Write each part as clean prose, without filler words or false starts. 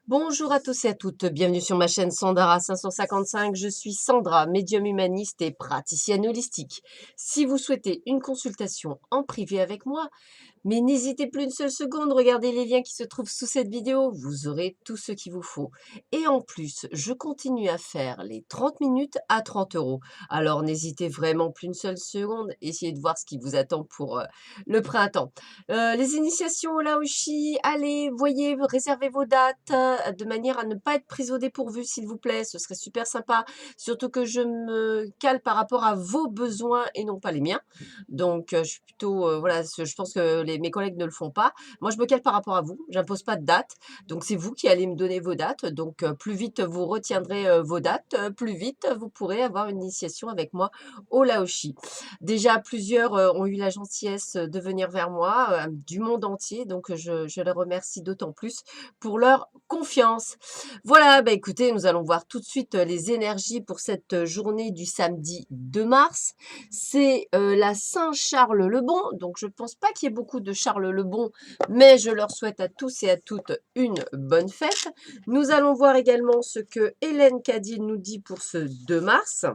Bonjour à tous et à toutes, bienvenue sur ma chaîne Sandara 555. Je suis Sandra, médium humaniste et praticienne holistique. Si vous souhaitez une consultation en privé avec moi, mais n'hésitez plus une seule seconde, regardez les liens qui se trouvent sous cette vidéo, vous aurez tout ce qu'il vous faut. Et en plus, je continue à faire les 30 minutes à 30 euros. Alors n'hésitez vraiment plus une seule seconde, essayez de voir ce qui vous attend pour le printemps. Les initiations au Laoshi, allez, voyez, réservez vos dates de manière à ne pas être prise au dépourvu, s'il vous plaît, ce serait super sympa. Surtout que je me cale par rapport à vos besoins et non pas les miens. Donc, je suis plutôt, voilà, je pense que mes collègues ne le font pas. Moi, je me cale par rapport à vous. J'impose pas de date. Donc, c'est vous qui allez me donner vos dates. Donc, plus vite vous retiendrez vos dates, plus vite vous pourrez avoir une initiation avec moi au Laoshi. Déjà, plusieurs ont eu la gentillesse de venir vers moi, du monde entier. Donc, je les remercie d'autant plus pour leur confiance. Voilà, bah écoutez, nous allons voir tout de suite les énergies pour cette journée du samedi 2 mars. C'est la Saint-Charles le Bon, donc je ne pense pas qu'il y ait beaucoup de Charles le Bon, mais je leur souhaite à tous et à toutes une bonne fête. Nous allons voir également ce que Hélène Cadil nous dit pour ce 2 mars.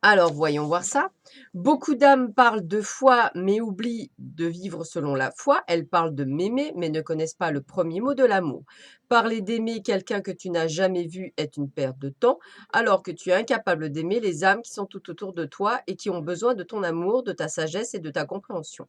Alors, voyons voir ça. Beaucoup d'âmes parlent de foi, mais oublient de vivre selon la foi. Elles parlent de m'aimer, mais ne connaissent pas le premier mot de l'amour. Parler d'aimer quelqu'un que tu n'as jamais vu est une perte de temps, alors que tu es incapable d'aimer les âmes qui sont tout autour de toi et qui ont besoin de ton amour, de ta sagesse et de ta compréhension.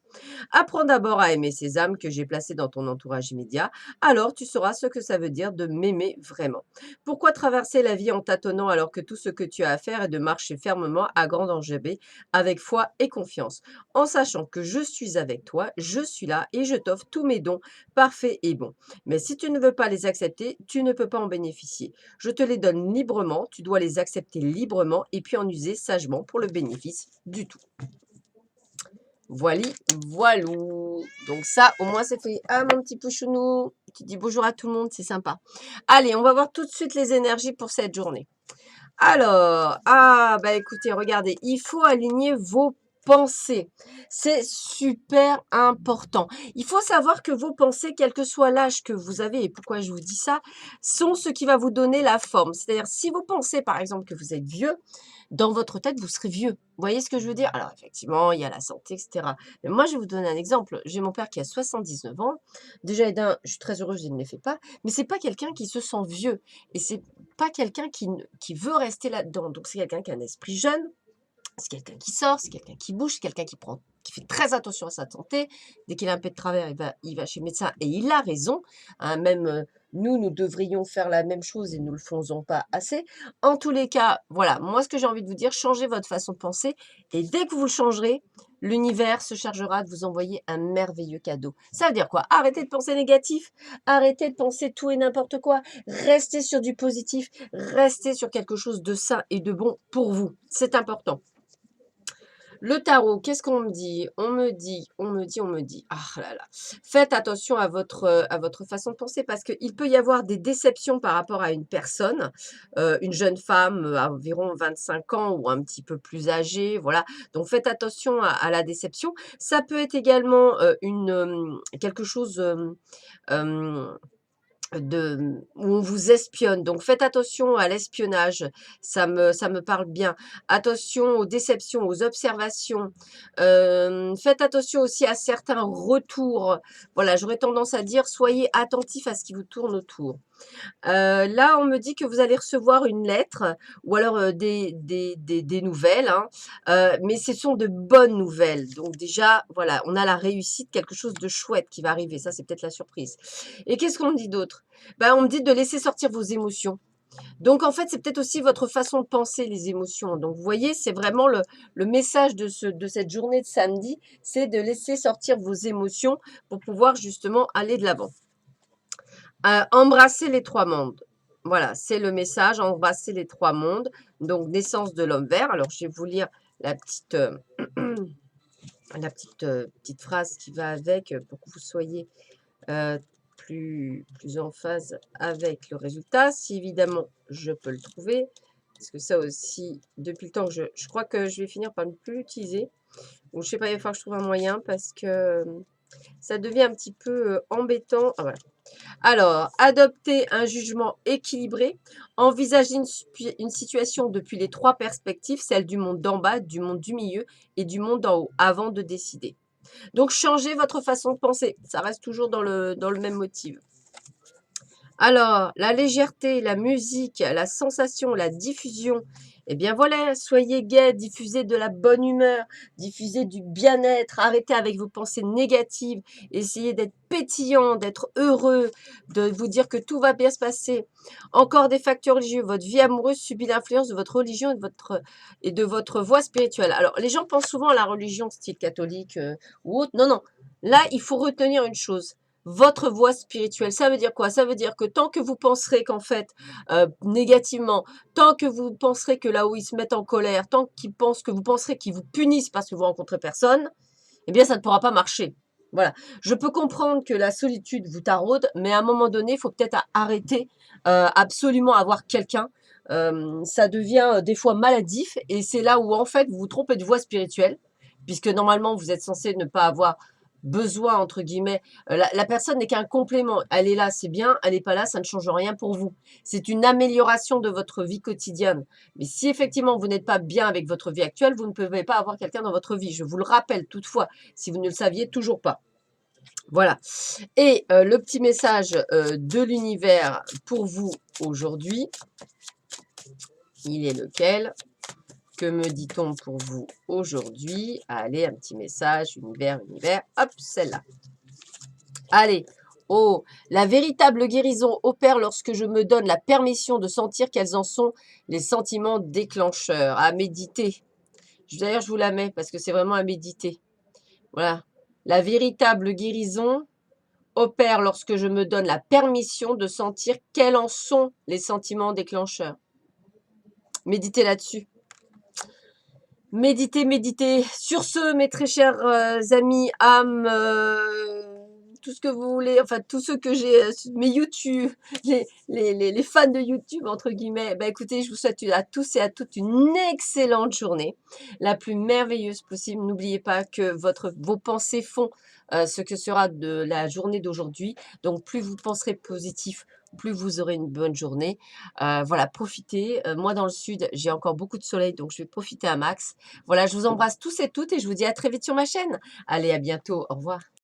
Apprends d'abord à aimer ces âmes que j'ai placées dans ton entourage immédiat, alors tu sauras ce que ça veut dire de m'aimer vraiment. Pourquoi traverser la vie en tâtonnant alors que tout ce que tu as à faire est de marcher fermement à grande enjambée, avec foi et confiance, en sachant que je suis avec toi, je suis là et je t'offre tous mes dons parfaits et bons. Mais si tu ne veux pas les accepter, tu ne peux pas en bénéficier. Je te les donne librement, tu dois les accepter librement et puis en user sagement pour le bénéfice du tout. Voili, voilou. Donc ça, au moins, c'est fait. Ah, mon petit pouchounou, tu dis bonjour à tout le monde, c'est sympa. Allez, on va voir tout de suite les énergies pour cette journée. Alors, ah, bah écoutez, regardez, il faut aligner vos pensées. C'est super important. Il faut savoir que vos pensées, quel que soit l'âge que vous avez, et pourquoi je vous dis ça, sont ce qui va vous donner la forme. C'est-à-dire, si vous pensez, par exemple, que vous êtes vieux, dans votre tête, vous serez vieux. Vous voyez ce que je veux dire? Alors, effectivement, il y a la santé, etc. Mais moi, je vais vous donner un exemple. J'ai mon père qui a 79 ans. Déjà, je suis très heureuse, il ne les fait pas. Mais c'est pas quelqu'un qui se sent vieux. Et c'est pas quelqu'un qui veut rester là-dedans. Donc, c'est quelqu'un qui a un esprit jeune, c'est quelqu'un qui sort, c'est quelqu'un qui bouge, c'est quelqu'un qui fait très attention à sa santé. Dès qu'il a un peu de travers, il va chez le médecin et il a raison. Hein, même nous devrions faire la même chose et nous ne le faisons pas assez. En tous les cas, voilà, moi ce que j'ai envie de vous dire, changez votre façon de penser et dès que vous le changerez, l'univers se chargera de vous envoyer un merveilleux cadeau. Ça veut dire quoi? Arrêtez de penser négatif, arrêtez de penser tout et n'importe quoi, restez sur du positif, restez sur quelque chose de sain et de bon pour vous. C'est important. Le tarot, qu'est-ce qu'on me dit? On me dit. Ah là là. Faites attention à votre façon de penser parce qu'il peut y avoir des déceptions par rapport à une personne, une jeune femme à environ 25 ans ou un petit peu plus âgée, voilà. Donc faites attention à la déception. Ça peut être également quelque chose où on vous espionne. Donc faites attention à l'espionnage, ça me parle bien. Attention aux déceptions, aux observations. Faites attention aussi à certains retours. Voilà, j'aurais tendance à dire soyez attentifs à ce qui vous tourne autour. Là, on me dit que vous allez recevoir une lettre ou alors, des nouvelles, hein, mais ce sont de bonnes nouvelles. Donc déjà, voilà, on a la réussite, quelque chose de chouette qui va arriver. Ça, c'est peut-être la surprise. Et qu'est-ce qu'on me dit d'autre? Ben, on me dit de laisser sortir vos émotions. Donc en fait, c'est peut-être aussi votre façon de penser les émotions. Donc vous voyez, c'est vraiment le message de cette journée de samedi, c'est de laisser sortir vos émotions pour pouvoir justement aller de l'avant. Embrasser les 3 mondes. Voilà, c'est le message, embrasser les 3 mondes. Donc, naissance de l'homme vert. Alors, je vais vous lire la petite, petite phrase qui va avec pour que vous soyez euh, plus en phase avec le résultat. Si évidemment, je peux le trouver. Parce que ça aussi, depuis le temps que je crois que je vais finir par ne plus l'utiliser. Ou je sais pas, il va falloir que je trouve un moyen parce que Ça devient un petit peu embêtant. Ah, voilà. Alors, adopter un jugement équilibré, envisager une situation depuis les trois perspectives, celle du monde d'en bas, du monde du milieu et du monde d'en haut, avant de décider. Donc, changez votre façon de penser. Ça reste toujours dans le même motif. Alors, la légèreté, la musique, la sensation, la diffusion, eh bien voilà, soyez gai, diffusez de la bonne humeur, diffusez du bien-être, arrêtez avec vos pensées négatives, essayez d'être pétillant, d'être heureux, de vous dire que tout va bien se passer. Encore des facteurs religieux, votre vie amoureuse subit l'influence de votre religion et de votre voie spirituelle. Alors, les gens pensent souvent à la religion style catholique ou autre. Non, non, là, il faut retenir une chose votre voie spirituelle. Ça veut dire quoi? Ça veut dire que tant que vous penserez qu'en fait, négativement, tant que vous penserez que là où ils se mettent en colère, tant qu'ils pensent que vous penserez qu'ils vous punissent parce que vous rencontrez personne, eh bien, ça ne pourra pas marcher. Voilà. Je peux comprendre que la solitude vous taraude, mais à un moment donné, il faut peut-être arrêter absolument avoir quelqu'un. Ça devient des fois maladif et c'est là où en fait vous vous trompez de voie spirituelle, puisque normalement vous êtes censé ne pas avoir besoin, entre guillemets, la personne n'est qu'un complément. Elle est là, c'est bien, elle n'est pas là, ça ne change rien pour vous. C'est une amélioration de votre vie quotidienne. Mais si effectivement vous n'êtes pas bien avec votre vie actuelle, vous ne pouvez pas avoir quelqu'un dans votre vie. Je vous le rappelle toutefois, si vous ne le saviez toujours pas. Voilà. Et le petit message de l'univers pour vous aujourd'hui, il est lequel? Que me dit-on pour vous aujourd'hui? Allez, un petit message, univers, univers. Hop, celle-là. Allez. Oh, la véritable guérison opère lorsque je me donne la permission de sentir quels en sont les sentiments déclencheurs. À méditer. D'ailleurs, je vous la mets parce que c'est vraiment à méditer. Voilà. La véritable guérison opère lorsque je me donne la permission de sentir quels en sont les sentiments déclencheurs. Méditez là-dessus. Méditez, méditez. Sur ce, mes très chers amis, âmes, tout ce que vous voulez, enfin tous ceux que j'ai, mes YouTube, les fans de YouTube, entre guillemets, bah écoutez, je vous souhaite à tous et à toutes une excellente journée, la plus merveilleuse possible. N'oubliez pas que vos pensées font ce que sera de la journée d'aujourd'hui. Donc plus vous penserez positif, plus vous aurez une bonne journée. Voilà, profitez. Moi, dans le sud, j'ai encore beaucoup de soleil, donc je vais profiter à max. Voilà, je vous embrasse tous et toutes et je vous dis à très vite sur ma chaîne. Allez, à bientôt. Au revoir.